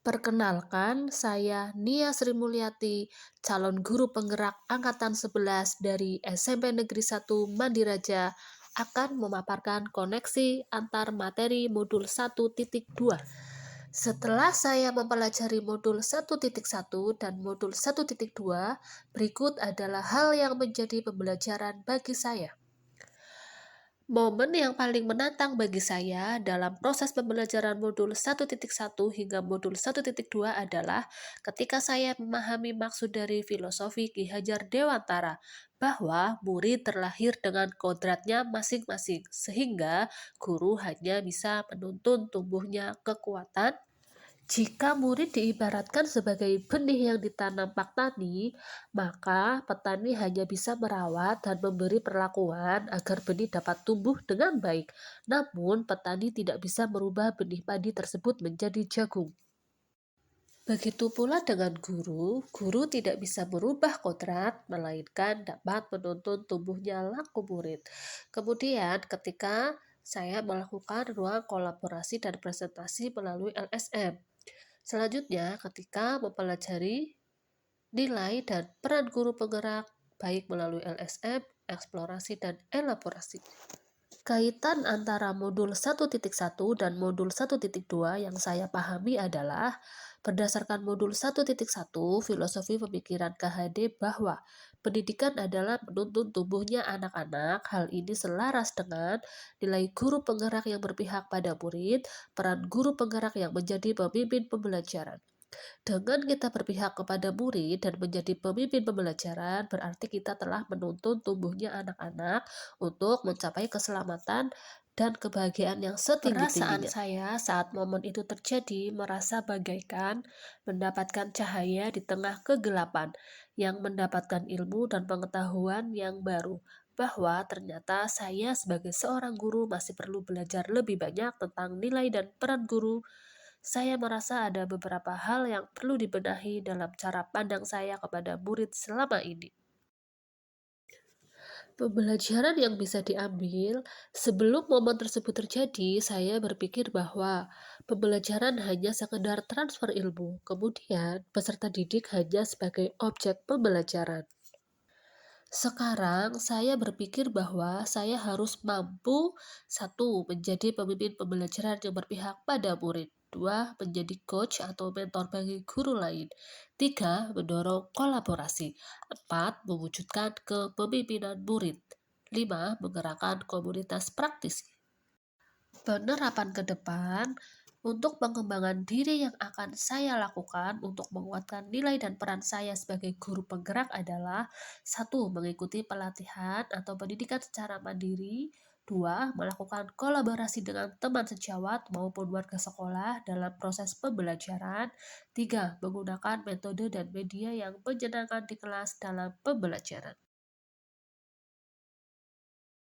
Perkenalkan, saya Nia Sri Mulyati, calon guru penggerak Angkatan 11 dari SMP Negeri 1 Mandiraja, akan memaparkan koneksi antar materi modul 1.2. Setelah saya mempelajari modul 1.1 dan modul 1.2, berikut adalah hal yang menjadi pembelajaran bagi saya. Momen yang paling menantang bagi saya dalam proses pembelajaran modul 1.1 hingga modul 1.2 adalah ketika saya memahami maksud dari filosofi Ki Hajar Dewantara bahwa murid terlahir dengan kodratnya masing-masing, sehingga guru hanya bisa menuntun tumbuhnya kekuatan. Jika murid diibaratkan sebagai benih yang ditanam petani, maka petani hanya bisa merawat dan memberi perlakuan agar benih dapat tumbuh dengan baik. Namun, petani tidak bisa merubah benih padi tersebut menjadi jagung. Begitu pula dengan guru tidak bisa merubah kodrat, melainkan dapat menuntun tumbuhnya laku murid. Kemudian, ketika saya melakukan ruang kolaborasi dan presentasi melalui LSM. Selanjutnya, ketika mempelajari nilai dan peran guru penggerak, baik melalui LSM, eksplorasi, dan elaborasi. Kaitan antara modul 1.1 dan modul 1.2 yang saya pahami adalah berdasarkan modul 1.1 filosofi pemikiran KHD bahwa pendidikan adalah menuntun tumbuhnya anak-anak. Hal ini selaras dengan nilai guru penggerak yang berpihak pada murid, peran guru penggerak yang menjadi pemimpin pembelajaran. Dengan kita berpihak kepada murid dan menjadi pemimpin pembelajaran, berarti kita telah menuntun tumbuhnya anak-anak untuk mencapai keselamatan dan kebahagiaan yang setinggi-tingginya. Perasaan saya saat momen itu terjadi merasa bagaikan mendapatkan cahaya di tengah kegelapan, yang mendapatkan ilmu dan pengetahuan yang baru, bahwa ternyata saya sebagai seorang guru masih perlu belajar lebih banyak tentang nilai dan peran guru. Saya merasa ada beberapa hal yang perlu dibenahi dalam cara pandang saya kepada murid selama ini. Pembelajaran yang bisa diambil sebelum momen tersebut terjadi, saya berpikir bahwa pembelajaran hanya sekedar transfer ilmu, kemudian peserta didik hanya sebagai objek pembelajaran. Sekarang saya berpikir bahwa saya harus mampu: satu, menjadi pemimpin pembelajaran yang berpihak pada murid; dua, menjadi coach atau mentor bagi guru lain; tiga, mendorong kolaborasi; empat, mewujudkan kepemimpinan murid; lima, menggerakkan komunitas praktisi. Penerapan ke depan untuk pengembangan diri yang akan saya lakukan untuk menguatkan nilai dan peran saya sebagai guru penggerak adalah: satu, mengikuti pelatihan atau pendidikan secara mandiri; dua, melakukan kolaborasi dengan teman sejawat maupun warga sekolah dalam proses pembelajaran; tiga, menggunakan metode dan media yang menyenangkan di kelas dalam pembelajaran.